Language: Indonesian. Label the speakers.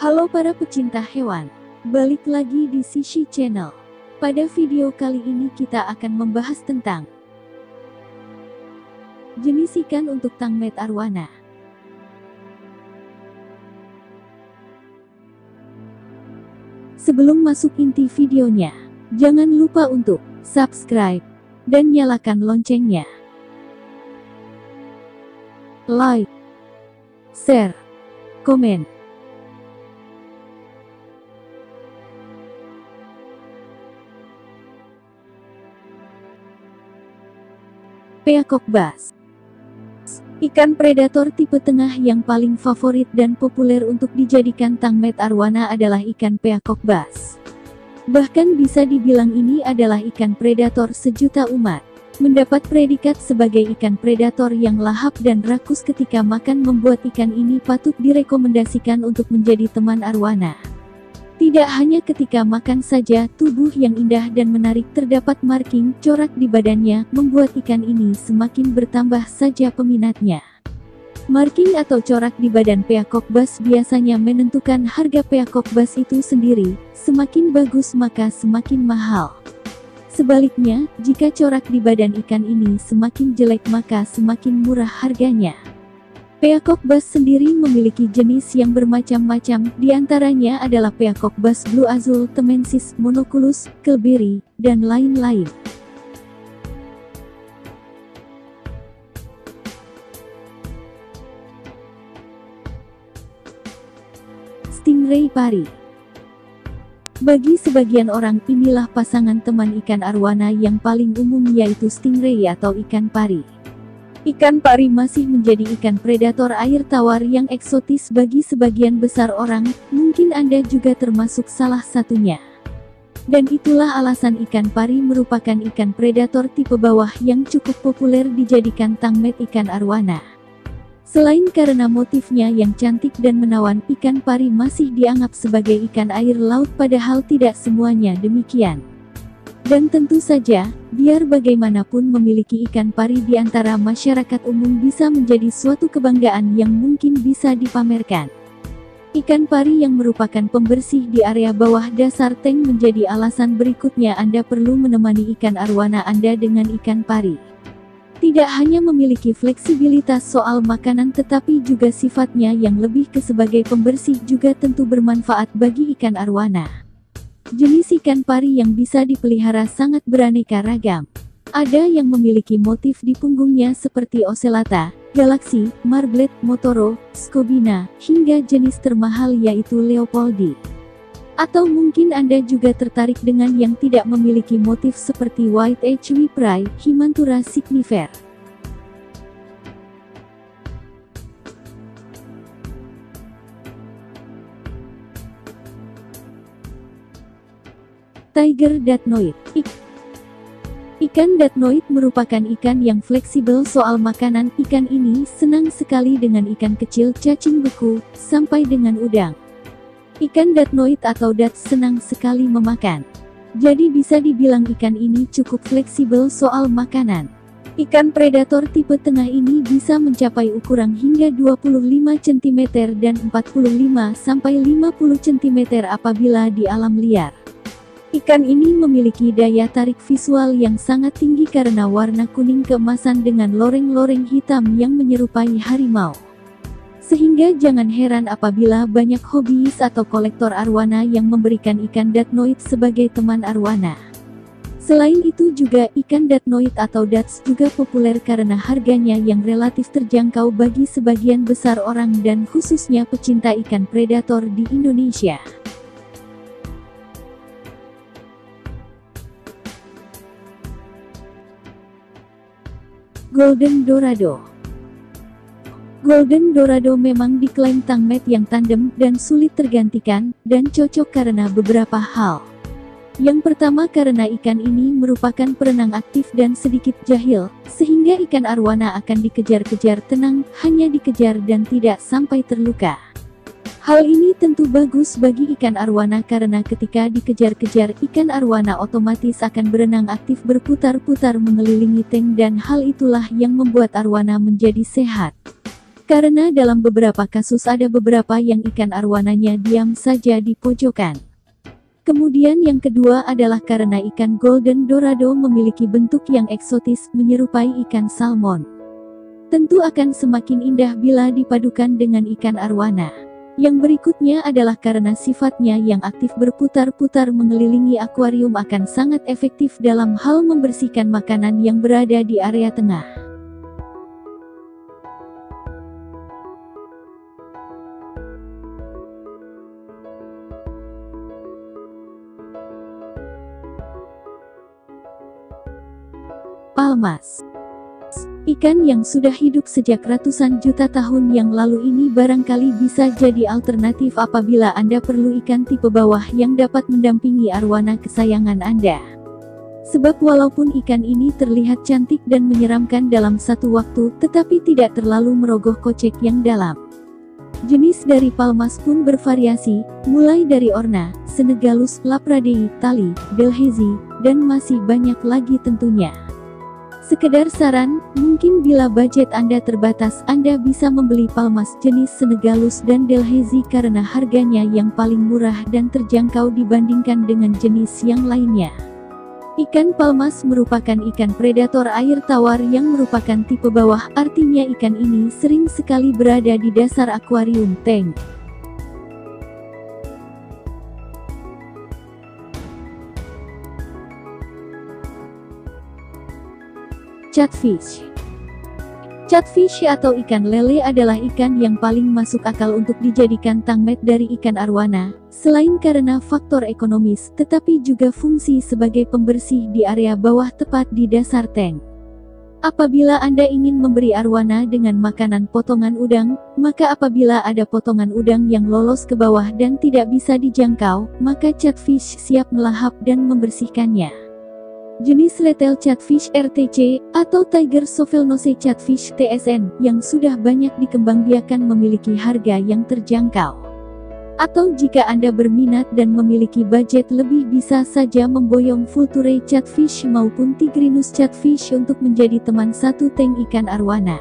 Speaker 1: Halo para pecinta hewan, balik lagi di Sishi Channel. Pada video kali ini kita akan membahas tentang jenis ikan untuk tangmet arwana. Sebelum masuk inti videonya, jangan lupa untuk subscribe dan nyalakan loncengnya. Like, share, komen. Peacock bass, ikan predator tipe tengah yang paling favorit dan populer untuk dijadikan tangmet arwana adalah ikan peacock bass. Bahkan bisa dibilang ini adalah ikan predator sejuta umat. Mendapat predikat sebagai ikan predator yang lahap dan rakus ketika makan membuat ikan ini patut direkomendasikan untuk menjadi teman arwana. Tidak hanya ketika makan saja, tubuh yang indah dan menarik terdapat marking, corak di badannya, membuat ikan ini semakin bertambah saja peminatnya. Marking atau corak di badan peacock bass biasanya menentukan harga peacock bass itu sendiri, semakin bagus maka semakin mahal. Sebaliknya, jika corak di badan ikan ini semakin jelek maka semakin murah harganya. Peacock bass sendiri memiliki jenis yang bermacam-macam, diantaranya adalah peacock bass blue azul, temensis, monoculus, kelberi, dan lain-lain. Stingray pari. Bagi sebagian orang, inilah pasangan teman ikan arwana yang paling umum, yaitu stingray atau ikan pari. Ikan pari masih menjadi ikan predator air tawar yang eksotis bagi sebagian besar orang, mungkin Anda juga termasuk salah satunya. Dan itulah alasan ikan pari merupakan ikan predator tipe bawah yang cukup populer dijadikan tangmet ikan arwana. Selain karena motifnya yang cantik dan menawan, ikan pari masih dianggap sebagai ikan air laut, padahal tidak semuanya demikian. Dan tentu saja, biar bagaimanapun memiliki ikan pari di antara masyarakat umum bisa menjadi suatu kebanggaan yang mungkin bisa dipamerkan. Ikan pari yang merupakan pembersih di area bawah dasar tank menjadi alasan berikutnya Anda perlu menemani ikan arwana Anda dengan ikan pari. Tidak hanya memiliki fleksibilitas soal makanan tetapi juga sifatnya yang lebih ke sebagai pembersih juga tentu bermanfaat bagi ikan arwana. Jenis ikan pari yang bisa dipelihara sangat beraneka ragam. Ada yang memiliki motif di punggungnya seperti ocelata, galaxy, marblet, motoro, scobina, hingga jenis termahal yaitu leopoldi. Atau mungkin Anda juga tertarik dengan yang tidak memiliki motif seperti white edge wiprai, Himantura signifer. Tiger Datnoid. Ikan Datnoid merupakan ikan yang fleksibel soal makanan. Ikan ini senang sekali dengan ikan kecil, cacing beku, sampai dengan udang. Ikan Datnoid atau dat senang sekali memakan. Jadi bisa dibilang ikan ini cukup fleksibel soal makanan. Ikan predator tipe tengah ini bisa mencapai ukuran hingga 25 cm dan 45-50 cm apabila di alam liar. Ikan ini memiliki daya tarik visual yang sangat tinggi karena warna kuning keemasan dengan loreng-loreng hitam yang menyerupai harimau. Sehingga jangan heran apabila banyak hobiis atau kolektor arwana yang memberikan ikan Datnoid sebagai teman arwana. Selain itu juga ikan Datnoid atau dats juga populer karena harganya yang relatif terjangkau bagi sebagian besar orang dan khususnya pecinta ikan predator di Indonesia. Golden Dorado. Golden Dorado memang diklaim tangmet yang tandem dan sulit tergantikan, dan cocok karena beberapa hal. Yang pertama karena ikan ini merupakan perenang aktif dan sedikit jahil, sehingga ikan arwana akan dikejar-kejar tenang, hanya dikejar dan tidak sampai terluka. Hal ini tentu bagus bagi ikan arwana karena ketika dikejar-kejar ikan arwana otomatis akan berenang aktif berputar-putar mengelilingi tank dan hal itulah yang membuat arwana menjadi sehat. Karena dalam beberapa kasus ada beberapa yang ikan arwananya diam saja di pojokan. Kemudian yang kedua adalah karena ikan golden dorado memiliki bentuk yang eksotis menyerupai ikan salmon. Tentu akan semakin indah bila dipadukan dengan ikan arwana. Yang berikutnya adalah karena sifatnya yang aktif berputar-putar mengelilingi akuarium akan sangat efektif dalam hal membersihkan makanan yang berada di area tengah. Palmas. Ikan yang sudah hidup sejak ratusan juta tahun yang lalu ini barangkali bisa jadi alternatif apabila Anda perlu ikan tipe bawah yang dapat mendampingi arwana kesayangan Anda. Sebab walaupun ikan ini terlihat cantik dan menyeramkan dalam satu waktu, tetapi tidak terlalu merogoh kocek yang dalam. Jenis dari palmas pun bervariasi, mulai dari orna, senegalus, lapradei, tali, delhaize, dan masih banyak lagi tentunya. Sekedar saran, mungkin bila budget Anda terbatas Anda bisa membeli palmas jenis senegalus dan delhaize karena harganya yang paling murah dan terjangkau dibandingkan dengan jenis yang lainnya. Ikan palmas merupakan ikan predator air tawar yang merupakan tipe bawah, artinya ikan ini sering sekali berada di dasar akuarium tank. Catfish. Catfish atau ikan lele adalah ikan yang paling masuk akal untuk dijadikan tangmet dari ikan arwana, selain karena faktor ekonomis, tetapi juga fungsi sebagai pembersih di area bawah tepat di dasar tank. Apabila Anda ingin memberi arwana dengan makanan potongan udang, maka apabila ada potongan udang yang lolos ke bawah dan tidak bisa dijangkau, maka catfish siap melahap dan membersihkannya. Jenis retail catfish RTC, atau Tiger Sovelnose Catfish TSN, yang sudah banyak dikembangbiakan memiliki harga yang terjangkau. Atau jika Anda berminat dan memiliki budget lebih bisa saja memboyong Vulture Catfish maupun Tigrinus Catfish untuk menjadi teman satu tank ikan arwana.